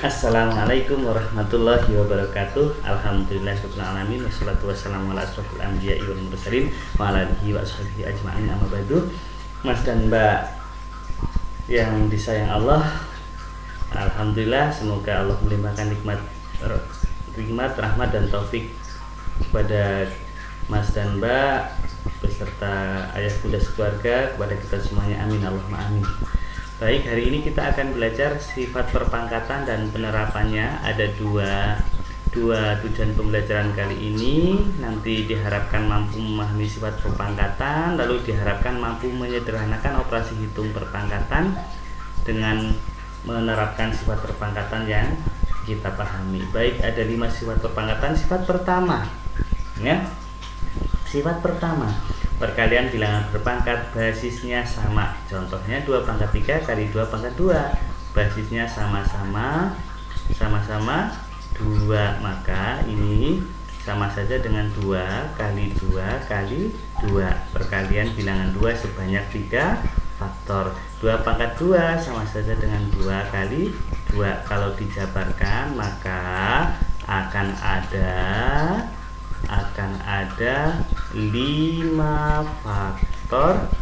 Assalamualaikum warahmatullahi wabarakatuh. Alhamdulillahirabbil alamin wassalatu wassalamu ala asrofil anbiya'i wal mursalin wa ala alihi wa ashabihi ajma'in amma ba'du. Mas dan Mbak yang disayang Allah, alhamdulillah, semoga Allah melimpahkan nikmat, rahmat dan taufik kepada Mas dan Mbak beserta ayah bunda sekeluarga, kepada kita semuanya, amin Allahumma amin. Baik, hari ini kita akan belajar sifat perpangkatan dan penerapannya. Ada dua tujuan pembelajaran kali ini. Nanti diharapkan mampu memahami sifat perpangkatan, lalu diharapkan mampu menyederhanakan operasi hitung perpangkatan dengan menerapkan sifat perpangkatan yang kita pahami. Baik, ada 5 sifat perpangkatan. Sifat pertama, ya. Sifat pertama, perkalian bilangan berpangkat basisnya sama. Contohnya 2 pangkat 3 kali 2 pangkat 2. Basisnya sama-sama 2. Maka ini sama saja dengan 2 kali 2 kali 2. Perkalian bilangan 2 sebanyak 3 faktor. 2 pangkat 2 sama saja dengan 2 kali 2. Kalau dijabarkan maka akan ada 5 faktor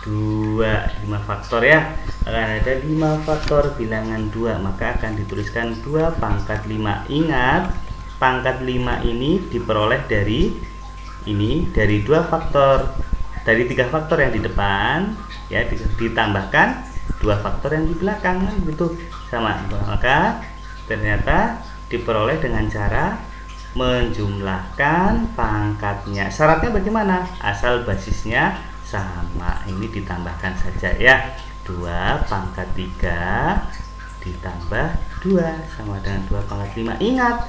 2. 5 faktor, ya. Akan ada 5 faktor bilangan 2, maka akan dituliskan 2 pangkat 5. Ingat, pangkat 5 ini diperoleh dari 2 faktor. Dari 3 faktor yang di depan, ya, ditambahkan 2 faktor yang di belakang, gitu. Sama. Maka ternyata diperoleh dengan cara menjumlahkan pangkatnya. Syaratnya bagaimana? Asal basisnya sama. Ini ditambahkan saja, ya. 2 pangkat 3 ditambah 2 sama dengan 2 pangkat 5. Ingat,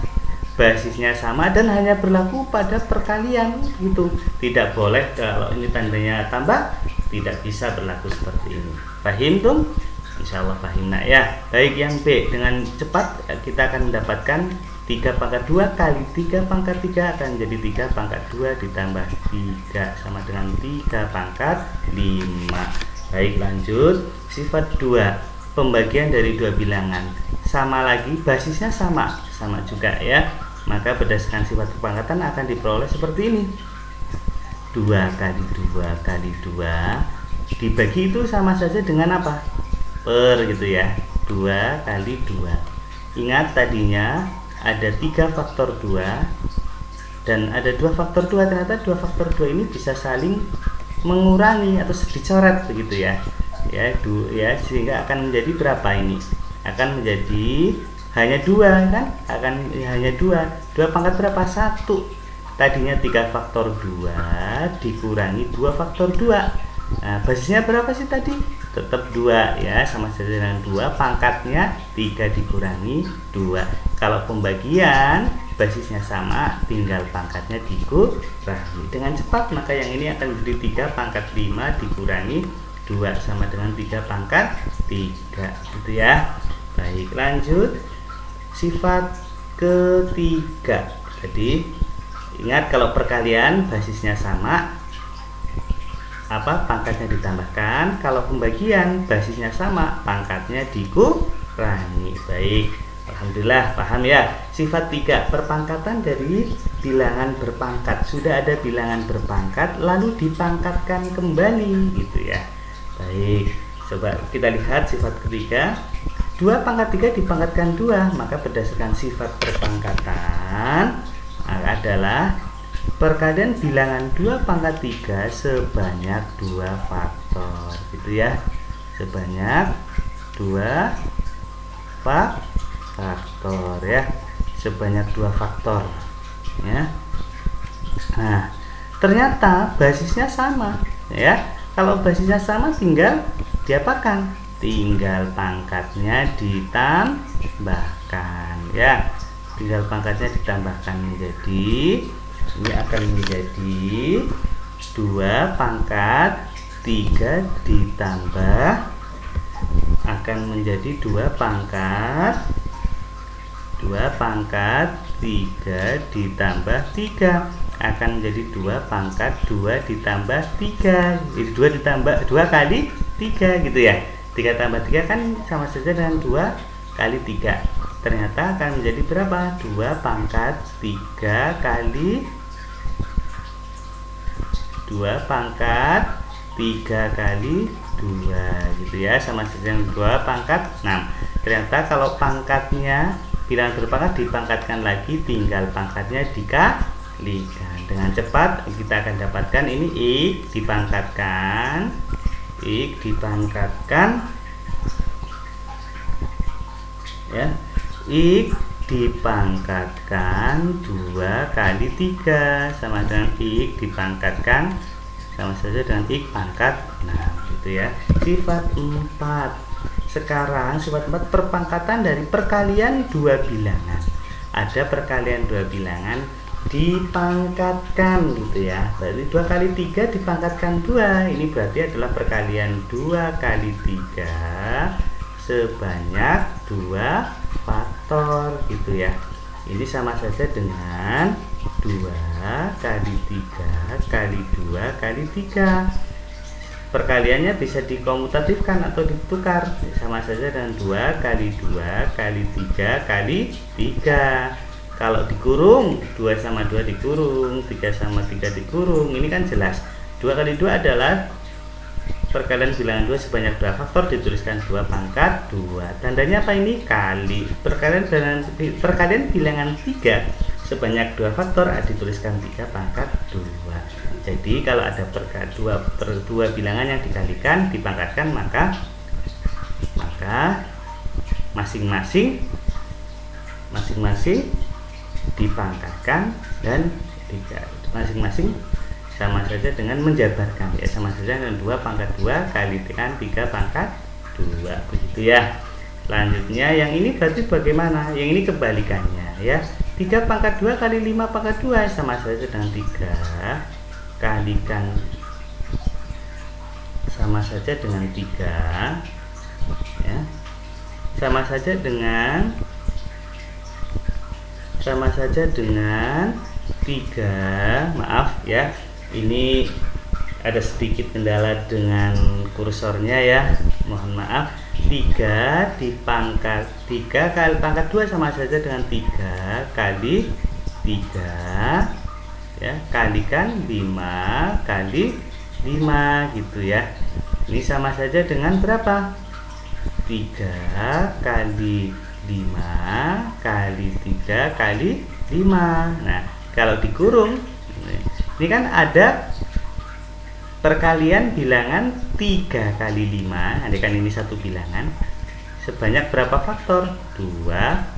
basisnya sama dan hanya berlaku pada perkalian, gitu. Tidak boleh kalau ini tandanya tambah, tidak bisa berlaku seperti ini. Paham, tuh? Insya Allah paham, nak, ya. Baik, yang B, dengan cepat kita akan mendapatkan 3 pangkat 2 kali 3 pangkat 3 akan jadi 3 pangkat 2 ditambah 3 sama dengan 3 pangkat 5. Baik, lanjut. Sifat 2, pembagian dari 2 bilangan. Sama lagi, basisnya sama juga, ya. Maka berdasarkan sifat perpangkatan akan diperoleh seperti ini. 2 kali 2 kali 2 dibagi itu sama saja dengan apa? Per, gitu, ya. 2 kali 2. Ingat tadinya ada 3 faktor 2 dan ada 2 faktor 2. Ternyata 2 faktor 2 ini bisa saling mengurangi atau dicoret, begitu, ya. Sehingga akan menjadi berapa ini? Akan menjadi hanya 2, kan? Akan hanya 2 pangkat berapa? 1. Tadinya 3 faktor 2 dikurangi 2 faktor 2. Nah, basisnya berapa sih tadi? Tetap 2, ya, sama saja dengan 2, pangkatnya 3 dikurangi 2. Kalau pembagian basisnya sama, tinggal pangkatnya dikurangi. Dengan cepat, maka yang ini akan menjadi 3 pangkat 5 dikurangi 2 sama dengan 3 pangkat 3, gitu, ya. Baik, lanjut. Sifat ketiga. Jadi ingat, kalau perkalian basisnya sama, pangkatnya ditambahkan. Kalau pembagian basisnya sama, pangkatnya dikurangi. Baik, alhamdulillah paham, ya. Sifat 3, perpangkatan dari bilangan berpangkat. Sudah ada bilangan berpangkat lalu dipangkatkan kembali, gitu, ya. Baik, coba kita lihat sifat ketiga. 2 pangkat 3 dipangkatkan 2, maka berdasarkan sifat perpangkatan adalah perkalian bilangan 2 pangkat 3 sebanyak 2 faktor, gitu, ya. Sebanyak 2 faktor, ya. Sebanyak 2 faktor, ya. Nah, ternyata basisnya sama, ya. Kalau basisnya sama, tinggal diapakan? Tinggal pangkatnya ditambahkan, ya. Tinggal pangkatnya ditambahkan menjadi, ini akan menjadi 2 pangkat 3 ditambah, akan menjadi 2 pangkat 3 ditambah 3, akan menjadi 2 pangkat 2 ditambah 3. Jadi 2 ditambah 2 kali 3, gitu, ya. 3 tambah 3 kan sama saja dengan 2 kali 3. Ternyata akan menjadi berapa? 2 pangkat 3 kali 2 pangkat 3 kali 2 gitu ya, sama saja dengan 2 pangkat 6. Ternyata kalau pangkatnya bilangan berpangkat dipangkatkan lagi, tinggal pangkatnya dikalikan. Dengan cepat kita akan dapatkan ini X dipangkatkan ya, X dipangkatkan 2 kali 3 sama dengan X dipangkatkan sama saja dengan X pangkat 6 gitu ya. Sifat 4. Sekarang sifat 4 perpangkatan dari perkalian dua bilangan. Ada perkalian dua bilangan dipangkatkan gitu ya. Berarti 2 kali 3 dipangkatkan 2. Ini berarti adalah perkalian 2 kali 3 sebanyak 2 faktor gitu ya. Ini sama saja dengan 2 kali 3 kali 2 kali 3. Perkaliannya bisa dikomutatifkan atau ditukar, sama saja dengan 2 kali 2 kali 3 kali 3. Kalau dikurung, 2 sama 2 dikurung, 3 sama 3 dikurung. Ini kan jelas 2 kali 2 adalah perkalian bilangan 2 sebanyak 2 faktor, dituliskan 2 pangkat 2. Tandanya apa ini? Kali. Perkalian bilangan 3 sebanyak 2 faktor, dituliskan 3 pangkat 2. Jadi kalau ada dua bilangan yang dikalikan, dipangkatkan, maka masing-masing dipangkatkan dan masing-masing sama saja dengan menjabarkan ya, sama saja dengan 2 pangkat 2 kali dengan 3 pangkat 2 begitu ya. Selanjutnya yang ini berarti bagaimana? Yang ini kebalikannya ya. 3 pangkat 2 kali 5 pangkat 2 sama saja dengan 3 kalikan sama saja dengan 3 ya. Sama saja dengan 3. Maaf ya, ini ada sedikit kendala dengan kursornya ya, mohon maaf. 3 dipangkat 3 kali pangkat 2 sama saja dengan 3 kali 3 ya, kalikan 5 kali 5 gitu ya. Ini sama saja dengan berapa? 3 kali 5 kali 3 kali 5. Nah, kalau dikurung, ini kan ada perkalian bilangan 3 kali 5. Andaikan ini satu bilangan, sebanyak berapa faktor? 2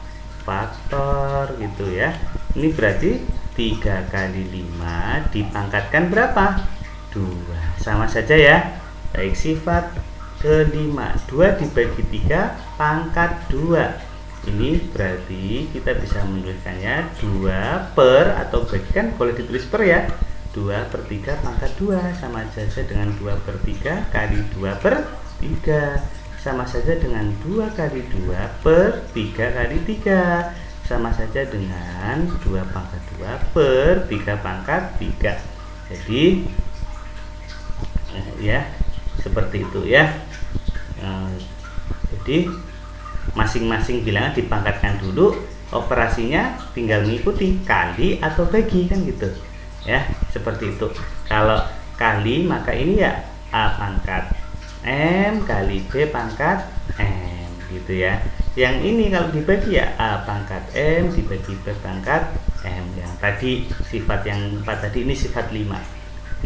faktor gitu ya. Ini berarti 3 kali 5 dipangkatkan berapa? 2. Sama saja ya. Baik, sifat kelima, 2 dibagi 3 pangkat 2. Ini berarti kita bisa menuliskannya 2 per, atau bagikan boleh ditulis per ya, 2 per 3 pangkat 2 sama saja dengan 2 per 3 kali 2 per 3, sama saja dengan 2 kali 2 per 3 kali 3, sama saja dengan 2 pangkat 2 per 3 pangkat 3. Jadi ya seperti itu ya. Jadi masing-masing bilangan dipangkatkan dulu, operasinya tinggal mengikuti kali atau bagi kan gitu ya, seperti itu. Kalau kali maka ini ya A pangkat M kali B pangkat M gitu ya. Yang ini kalau dibagi ya A pangkat M dibagi B pangkat M. Yang tadi sifat yang 4 tadi, ini sifat 5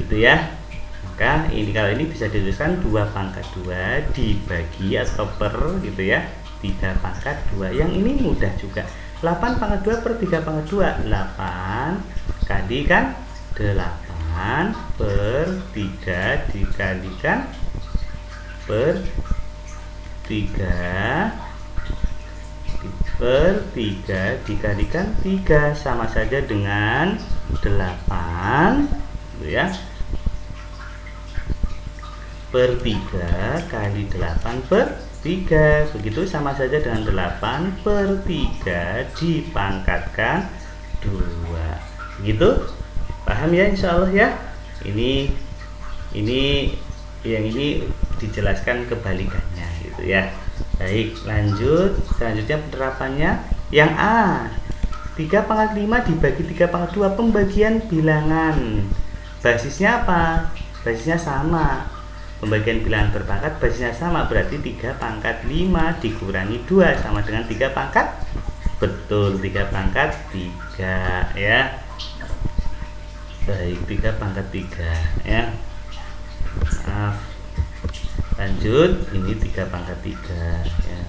gitu ya. Maka ini kalau ini bisa dituliskan 2 pangkat 2 dibagi atau per gitu ya, 3 pangkat 2. Yang ini mudah juga, 8 pangkat 2 per 3 pangkat 2, 8 kali kan 8 per 3 dikalikan per 3 per 3 dikalikan 3 sama saja dengan 8 gitu ya, per 3 kali 8 per 3, begitu sama saja dengan 8 per 3 dipangkatkan 2 gitu. Paham ya insyaallah ya. Ini yang ini dijelaskan kebalikannya gitu ya. Baik, lanjut. Selanjutnya penerapannya yang A. 3 pangkat 5 dibagi 3 pangkat 2, pembagian bilangan. Basisnya apa? Basisnya sama. Pembagian bilangan berpangkat basisnya sama, berarti 3 pangkat 5 dikurangi 2 sama dengan 3 pangkat. Betul, 3 pangkat 3 ya. Baik, 3 pangkat 3 ya. Maaf. Lanjut, ini 3 pangkat 3 ya.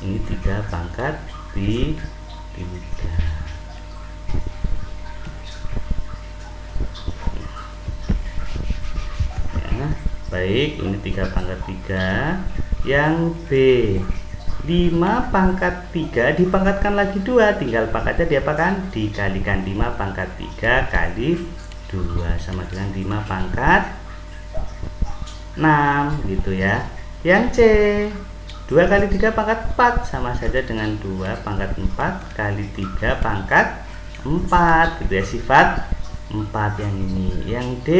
Ini 3 pangkat 3. Ya, baik, ini 3 pangkat 3. Yang B, 5 pangkat 3 dipangkatkan lagi 2, tinggal pangkatnya diapakan? Dikalikan 5 pangkat 3 kali 2 sama dengan 5 pangkat 6 gitu ya. Yang C, 2 kali 3 pangkat 4 sama saja dengan 2 pangkat 4 kali 3 pangkat 4 gitu ya, sifat 4 yang ini. Yang D,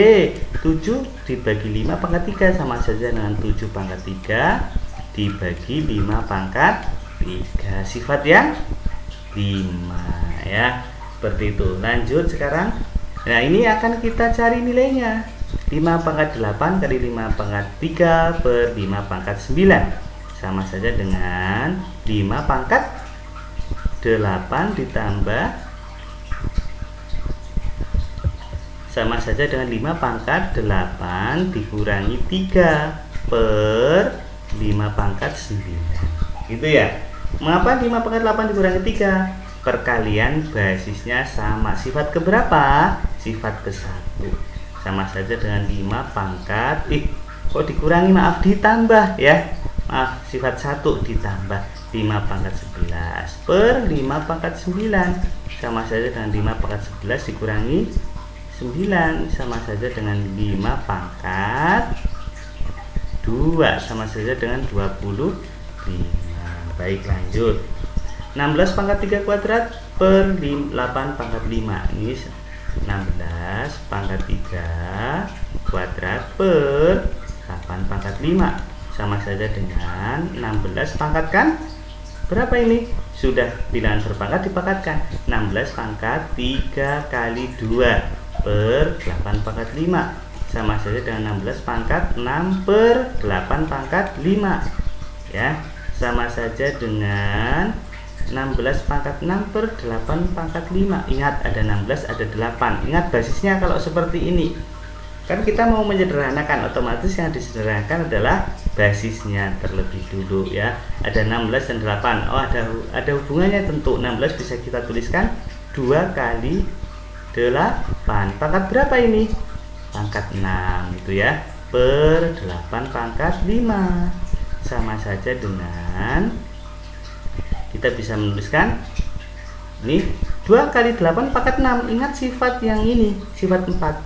7 dibagi 5 pangkat 3 sama saja dengan 7 pangkat 3 dibagi 5 pangkat 3, sifat yang 5 ya. Seperti itu. Lanjut sekarang. Nah, ini akan kita cari nilainya. 5 pangkat 8 kali 5 pangkat 3 per 5 pangkat 9 sama saja dengan 5 pangkat 8 ditambah sama saja dengan 5 pangkat 8 dikurangi 3 per 5 pangkat 9 gitu ya. Mengapa 5 pangkat 8 dikurangi 3? Perkalian basisnya sama. Sifat keberapa? Sifat ke-1. Sama saja dengan 5 pangkat kok dikurangi, maaf, ditambah ya. Maaf, sifat 1 ditambah 5 pangkat 11 per 5 pangkat 9 sama saja dengan 5 pangkat 11 dikurangi 9 sama saja dengan 5 pangkat 2 sama saja dengan 25. Baik, lanjut. 16 pangkat 3 kuadrat per 8 pangkat 5. Ini 16 pangkat 3 kuadrat per 8 pangkat 5 sama saja dengan 16 pangkatkan berapa ini? Sudah bilangan berpangkat dipangkatkan. 16 pangkat 3 kali 2 per 8 pangkat 5 sama saja dengan 16 pangkat 6 per 8 pangkat 5 ya, sama saja dengan 16 pangkat 6 per 8 pangkat 5. Ingat, ada 16 ada 8. Ingat basisnya kalau seperti ini. Kan kita mau menyederhanakan, otomatis yang disederhanakan adalah basisnya terlebih dulu ya. Ada 16 dan 8. Oh, ada hubungannya tentu. 16 bisa kita tuliskan 2 kali 8. Pangkat berapa ini? Pangkat 6 itu ya, per 8 pangkat 5. Sama saja dengan kita bisa menuliskan ini 2 kali 8 pangkat 6. Ingat sifat yang ini, sifat 4.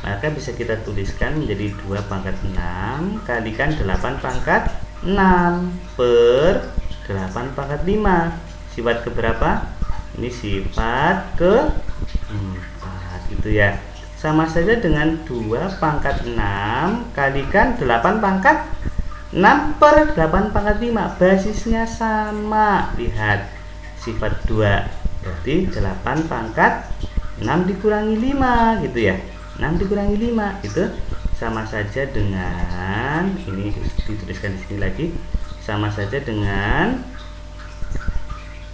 Maka bisa kita tuliskan menjadi 2 pangkat 6 kalikan 8 pangkat 6 per 8 pangkat 5. Sifat keberapa? Ini sifat ke-4 gitu ya. Sama saja dengan 2 pangkat 6 kalikan 8 pangkat 6 per 8 pangkat 5. Basisnya sama. Lihat, sifat 2 berarti 8 pangkat 6 dikurangi 5 gitu ya. 6 dikurangi 5 itu sama saja dengan, ini dituliskan di sini lagi, sama saja dengan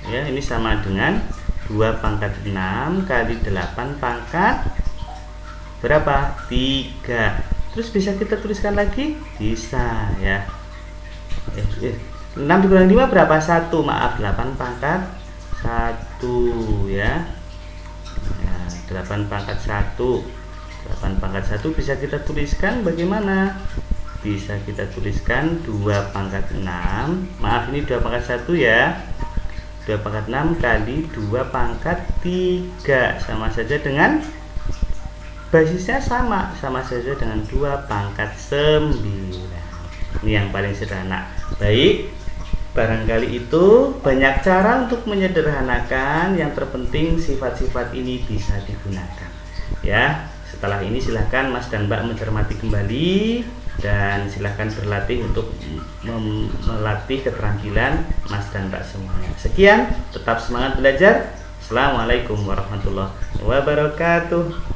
ya, ini sama dengan 2 pangkat 6 kali 8 pangkat berapa? 3. Terus bisa kita tuliskan lagi? Bisa ya. 6 dikurangi 5 berapa? 1. Maaf, 8 pangkat 1 ya. 8 pangkat 1. 8 pangkat 1 bisa kita tuliskan bagaimana? Bisa kita tuliskan 2 pangkat 6. Maaf, ini 2 pangkat 1 ya. 2 pangkat 6 kali 2 pangkat 3 sama saja dengan basisnya sama saja dengan 2 pangkat 9. Ini yang paling sederhana. Baik, barangkali itu banyak cara untuk menyederhanakan. Yang terpenting sifat-sifat ini bisa digunakan ya. Setelah ini silahkan Mas dan Mbak mencermati kembali dan silahkan berlatih untuk melatih keterampilan Mas dan Mbak semuanya. Sekian, tetap semangat belajar. Assalamualaikum warahmatullahi wabarakatuh.